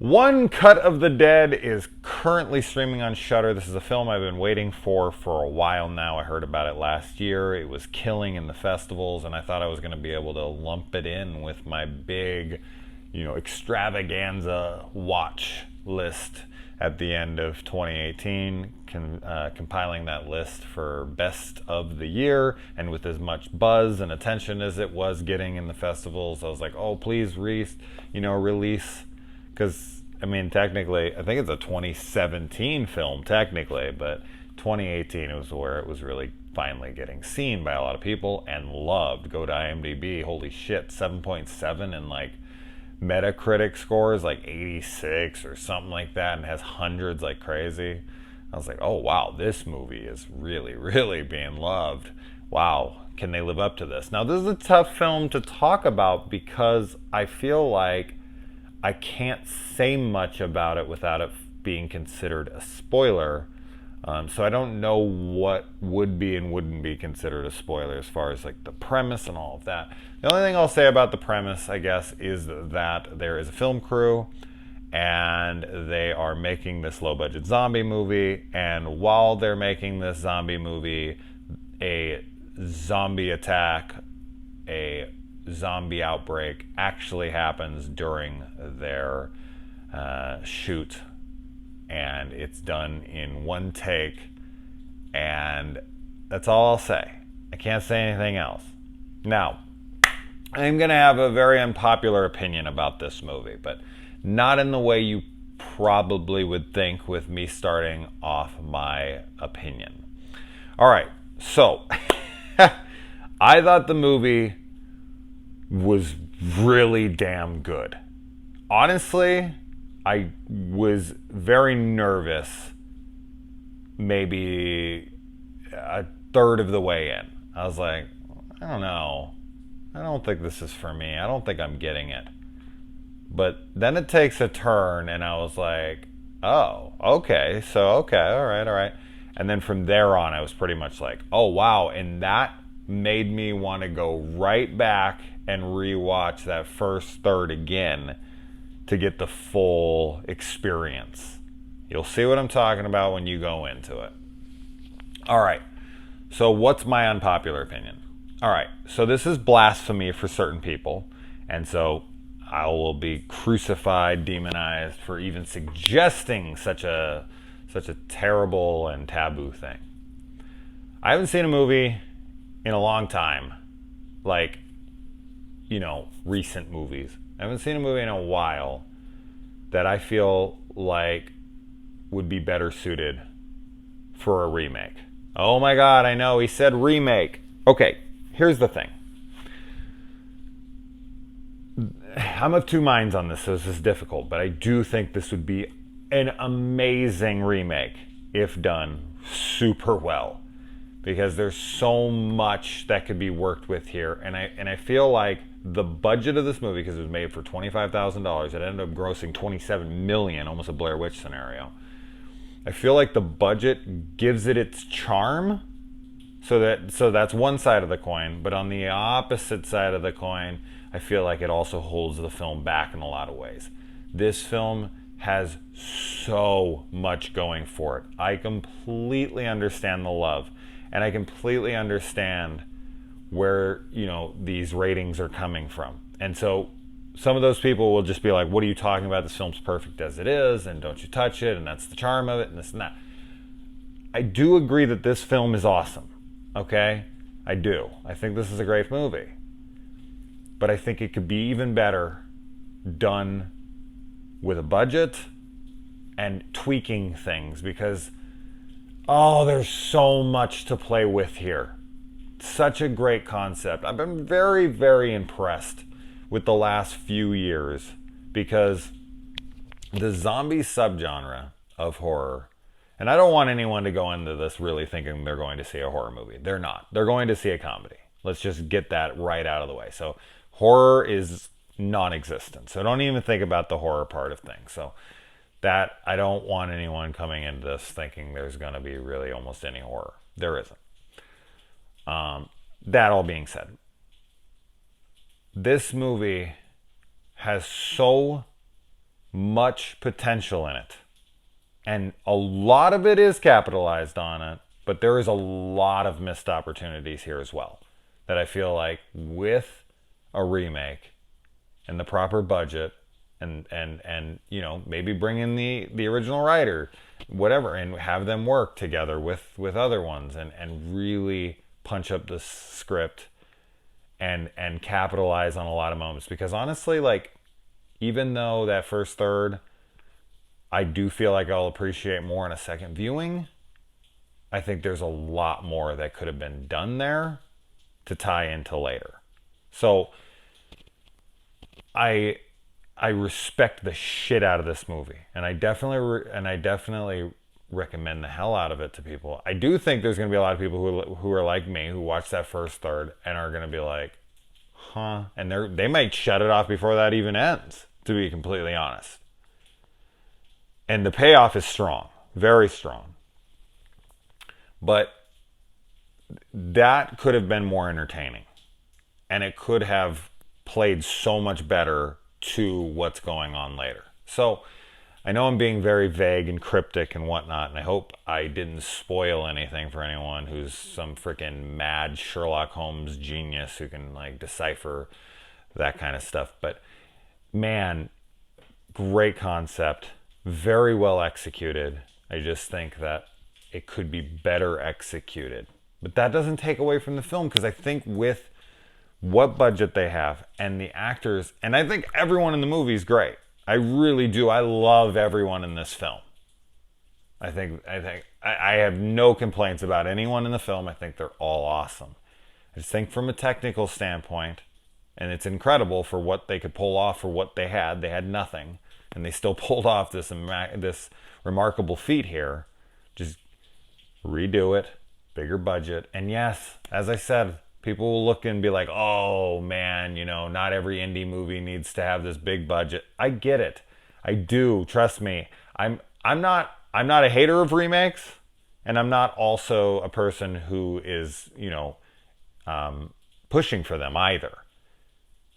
One Cut of the Dead is currently streaming on Shudder. This is a film I've been waiting for a while now. I heard about it last year. It was killing in the festivals, and I thought I was going to be able to lump it in with my big, extravaganza watch list at the end of 2018, compiling that list for best of the year. And with as much buzz and attention as it was getting in the festivals, I was like, oh, please release, because technically, I think it's a 2017 film technically, but 2018 was where it was really finally getting seen by a lot of people and loved. Go to IMDb, holy shit, 7.7, and like Metacritic scores like 86 or something like that, and has hundreds like crazy. I was like, oh wow, this movie is really, really being loved. Wow, can they live up to this? Now, this is a tough film to talk about because I feel like I can't say much about it without it being considered a spoiler. So I don't know what would be and wouldn't be considered a spoiler as far as like the premise and all of that. The only thing I'll say about the premise, I guess, is that there is a film crew and they are making this low-budget zombie movie. And while they're making this zombie movie, a zombie attack, a zombie outbreak actually happens during their shoot, and it's done in one take, and that's all I'll say. I can't say anything else. Now, I'm gonna have a very unpopular opinion about this movie, but not in the way you probably would think with me starting off my opinion. All right, so I thought the movie was really damn good. Honestly, I was very nervous maybe a third of the way in. I was like, I don't know. I don't think this is for me. I don't think I'm getting it. But then it takes a turn, and I was like, oh, okay. So, okay, all right. And then from there on, I was pretty much like, oh, wow. And that made me want to go right back and rewatch that first third again to get the full experience. You'll see what I'm talking about when you go into it. All right, so what's my unpopular opinion? All right, so this is blasphemy for certain people, and so I will be crucified, demonized for even suggesting such a terrible and taboo thing. I haven't seen a movie in a long time, like, recent movies. I haven't seen a movie in a while that I feel like would be better suited for a remake. Oh my God, I know, he said remake. Okay, here's the thing. I'm of two minds on this, so this is difficult, but I do think this would be an amazing remake if done super well, because there's so much that could be worked with here, and I feel like the budget of this movie, because it was made for $25,000, it ended up grossing $27 million, almost a Blair Witch scenario. I feel like the budget gives it its charm, so that's one side of the coin, but on the opposite side of the coin, I feel like it also holds the film back in a lot of ways. This film has so much going for it. I completely understand the love, and I completely understand where these ratings are coming from. And so some of those people will just be like, what are you talking about? This film's perfect as it is, and don't you touch it, and that's the charm of it, and this and that. I do agree that this film is awesome, okay? I do. I think this is a great movie. But I think it could be even better done with a budget and tweaking things, because there's so much to play with here. Such a great concept. I've been very, very impressed with the last few years, because the zombie subgenre of horror, and I don't want anyone to go into this really thinking they're going to see a horror movie. They're not. They're going to see a comedy. Let's just get that right out of the way. So horror is non-existent. So don't even think about the horror part of things. So that, I don't want anyone coming into this thinking there's going to be really almost any horror. There isn't. That all being said, this movie has so much potential in it. And a lot of it is capitalized on it, but there is a lot of missed opportunities here as well. That I feel like with a remake and the proper budget and you know, maybe bring in the original writer, whatever, and have them work together with other ones and really punch up the script and capitalize on a lot of moments. Because honestly, like, even though that first third I do feel like I'll appreciate more in a second viewing, I think there's a lot more that could have been done there to tie into later. So I respect the shit out of this movie, and I definitely recommend the hell out of it to people. I do think there's going to be a lot of people who are like me, who watch that first third and are going to be like, huh, and they might shut it off before that even ends, to be completely honest. And the payoff is strong, very strong. But that could have been more entertaining, and it could have played so much better to what's going on later. So I know I'm being very vague and cryptic and whatnot, and I hope I didn't spoil anything for anyone who's some freaking mad Sherlock Holmes genius who can like decipher that kind of stuff. But man, great concept, very well executed. I just think that it could be better executed. But that doesn't take away from the film, because I think with what budget they have and the actors, and I think everyone in the movie is great. I really do. I love everyone in this film. I have no complaints about anyone in the film. I think they're all awesome. I just think from a technical standpoint, and it's incredible for what they could pull off for what they had. They had nothing, and they still pulled off this remarkable feat here. Just redo it, bigger budget. And yes, as I said, people will look and be like, oh man, you know, not every indie movie needs to have this big budget. I get it. I do. Trust me. I'm not a hater of remakes, and I'm not also a person who is, you know, pushing for them either.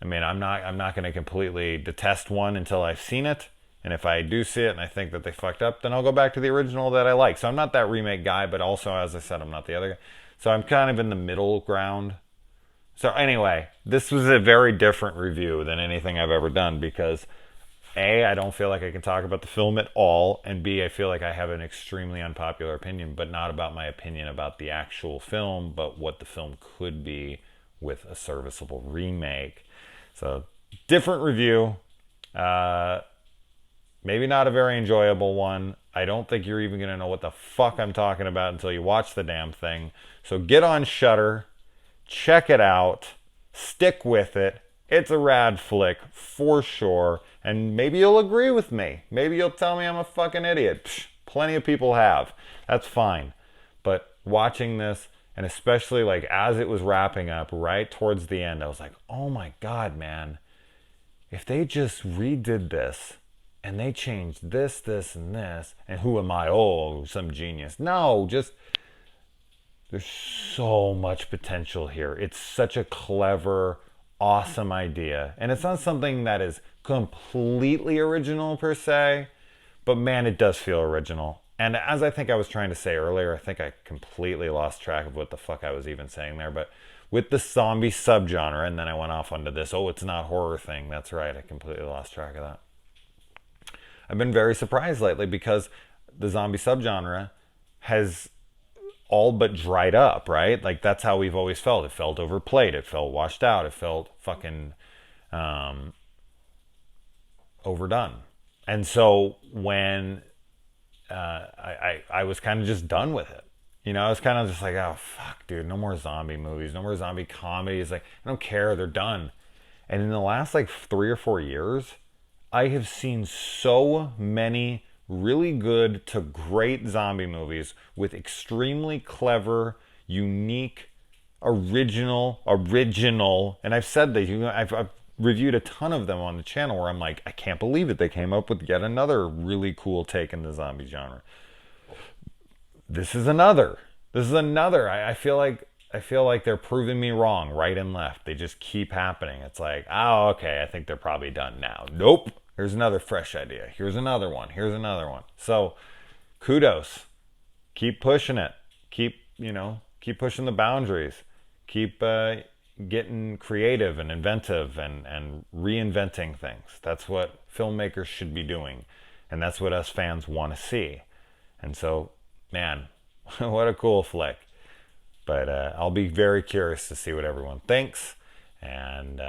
I mean, I'm not going to completely detest one until I've seen it. And if I do see it and I think that they fucked up, then I'll go back to the original that I like. So I'm not that remake guy, but also, as I said, I'm not the other guy. So I'm kind of in the middle ground. So anyway, this was a very different review than anything I've ever done, because A, I don't feel like I can talk about the film at all, and B, I feel like I have an extremely unpopular opinion, but not about my opinion about the actual film, but what the film could be with a serviceable remake. So, different review. Maybe not a very enjoyable one. I don't think you're even going to know what the fuck I'm talking about until you watch the damn thing. So get on Shudder, check it out, stick with it. It's a rad flick for sure, and maybe you'll agree with me. Maybe you'll tell me I'm a fucking idiot. Psh, plenty of people have. That's fine. But watching this, and especially like as it was wrapping up right towards the end, I was like, oh my God, man. If they just redid this, and they changed this, and this, and who am I? Oh, some genius. No, just, there's so much potential here. It's such a clever, awesome idea. And it's not something that is completely original per se, but man, it does feel original. And as I think I was trying to say earlier, I think I completely lost track of what the fuck I was even saying there, but with the zombie subgenre, and then I went off onto this, oh, it's not horror thing. That's right, I completely lost track of that. I've been very surprised lately because the zombie subgenre has all but dried up, right? Like, that's how we've always felt. It felt overplayed. It felt washed out. It felt fucking overdone. And so when I was kind of just done with it. You know, I was kind of just like, oh, fuck, dude, no more zombie movies. No more zombie comedies. Like, I don't care. They're done. And in the last, like, 3 or 4 years, I have seen so many really good to great zombie movies with extremely clever, unique, original, and I've said that, you know, I've reviewed a ton of them on the channel where I'm like, I can't believe it. They came up with yet another really cool take in the zombie genre. This is another. I feel like they're proving me wrong right and left. They just keep happening. It's like, oh, okay, I think they're probably done now. Nope. Here's another fresh idea. Here's another one. Here's another one. So kudos. Keep pushing it. Keep pushing the boundaries. Keep getting creative and inventive and reinventing things. That's what filmmakers should be doing. And that's what us fans want to see. And so, man, what a cool flick. But I'll be very curious to see what everyone thinks. And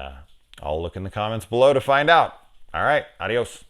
I'll look in the comments below to find out. All right, adios.